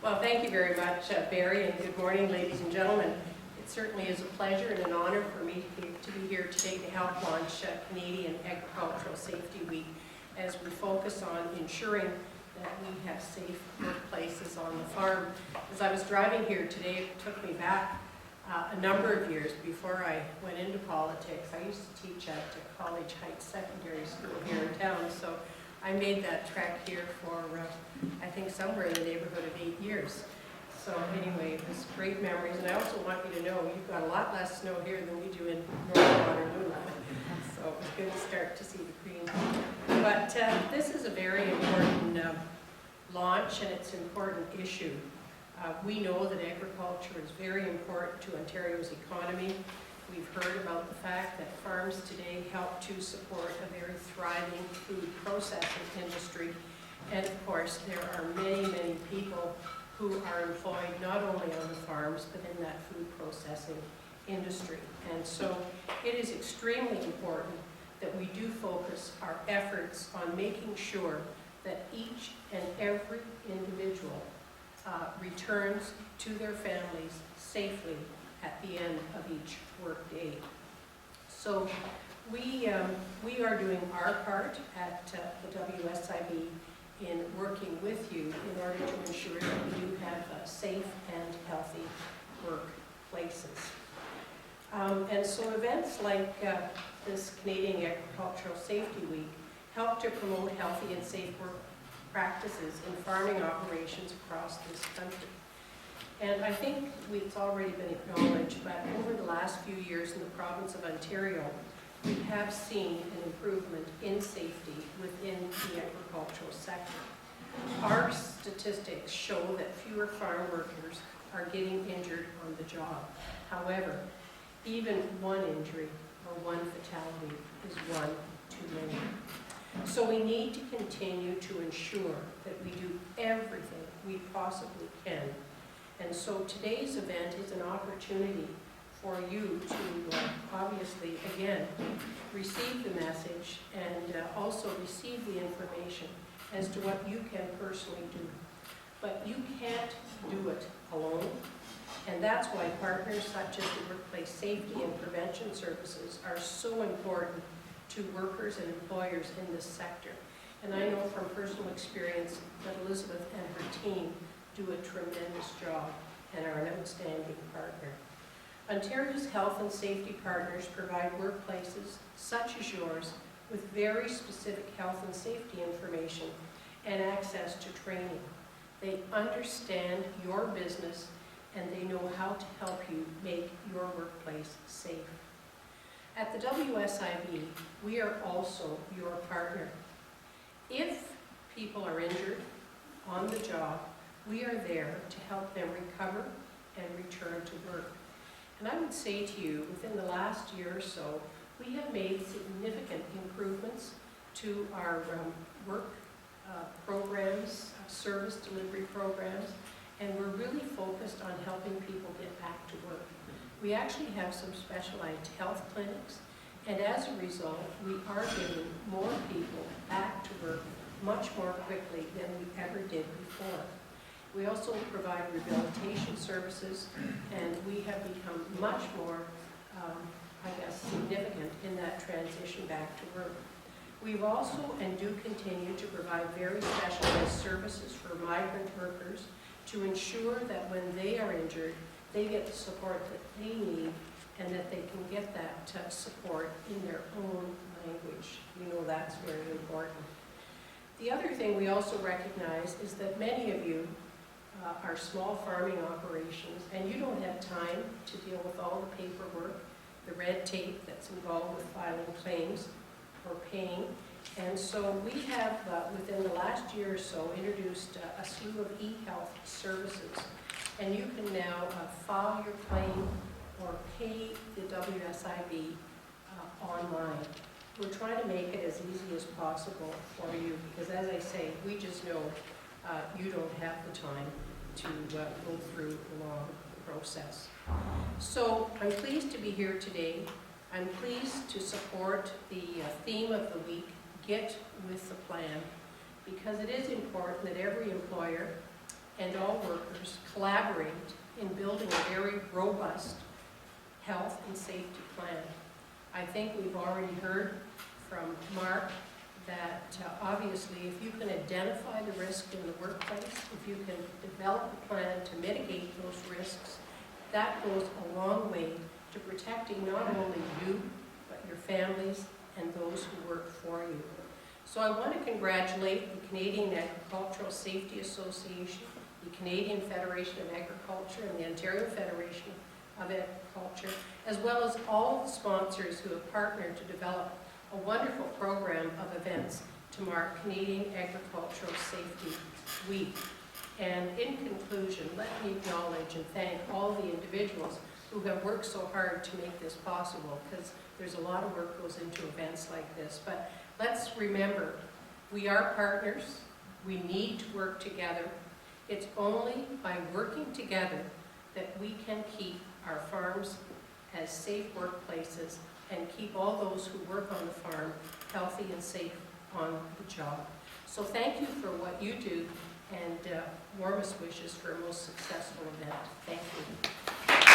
Well, thank you very much, Barry, and good morning, ladies and gentlemen. It certainly is a pleasure and an honor for me to be here today to help launch Canadian Agricultural Safety Week as we focus on ensuring that we have safe workplaces on the farm. As I was driving here today, it took me back a number of years before I went into politics. I used to teach at College Heights Secondary School here in town, so I made that trek here for, I think, somewhere in the neighborhood of 8 years. So anyway, it was great memories, and I also want you to know you've got a lot less snow here than we do in Northern Waterloo. So it was good to start to see the green. But this is a very important launch, and it's an important issue. We know that agriculture is very important to Ontario's economy. We've heard about the fact that farms today help to support a very thriving food processing industry. And of course, there are many, many people who are employed not only on the farms, but in that food processing industry. And so it is extremely important that we do focus our efforts on making sure that each and every individual returns to their families safely at the end of each work day. So we are doing our part at the WSIB in working with you in order to ensure that we do have safe and healthy workplaces. And so events like this Canadian Agricultural Safety Week help to promote healthy and safe work practices in farming operations across this country. And I think it's already been acknowledged, but over the last few years in the province of Ontario, we have seen an improvement in safety within the agricultural sector. Our statistics show that fewer farm workers are getting injured on the job. However, even one injury or one fatality is one too many. So we need to continue to ensure that we do everything we possibly can. And so today's event is an opportunity for you to obviously, again, receive the message and also receive the information as to what you can personally do. But you can't do it alone. And that's why partners such as the Workplace Safety and Prevention Services are so important to workers and employers in this sector. And I know from personal experience that Elizabeth and her team do a tremendous job and are an outstanding partner. Ontario's health and safety partners provide workplaces such as yours with very specific health and safety information and access to training. They understand your business and they know how to help you make your workplace safe. At the WSIB, we are also your partner. If people are injured on the job, we are there to help them recover and return to work. And I would say to you, within the last year or so, we have made significant improvements to our work programs, service delivery programs, and we're really focused on helping people get back to work. We actually have some specialized health clinics, and as a result, we are getting more people back to work much more quickly than we ever did before. We also provide rehabilitation services, and we have become much more, significant in that transition back to work. We've also and do continue to provide very specialized services for migrant workers to ensure that when they are injured, they get the support that they need and that they can get that support in their own language. You know that's very important. The other thing we also recognize is that many of you are small farming operations and you don't have time to deal with all the paperwork, the red tape that's involved with filing claims or paying. And so we have, within the last year or so, introduced a slew of e-health services. And you can now file your claim or pay the WSIB online. We're trying to make it as easy as possible for you because, as I say, we just know you don't have the time to go through a long process. So I'm pleased to be here today. I'm pleased to support the theme of the week, Get with the Plan, because it is important that every employer and all workers collaborate in building a very robust health and safety plan. I think we've already heard from Mark that obviously if you can identify the risk in the workplace, if you can develop a plan to mitigate those risks, that goes a long way to protecting not only you, but your families and those who work for you. So I want to congratulate the Canadian Agricultural Safety Association, the Canadian Federation of Agriculture, and the Ontario Federation of Agriculture, as well as all the sponsors who have partnered to develop a wonderful program of events to mark Canadian Agricultural Safety Week. And in conclusion, let me acknowledge and thank all the individuals who have worked so hard to make this possible, because there's a lot of work goes into events like this. But let's remember, we are partners. We need to work together. It's only by working together that we can keep our farms as safe workplaces and keep all those who work on the farm healthy and safe on the job. So thank you for what you do, and warmest wishes for a most successful event. Thank you.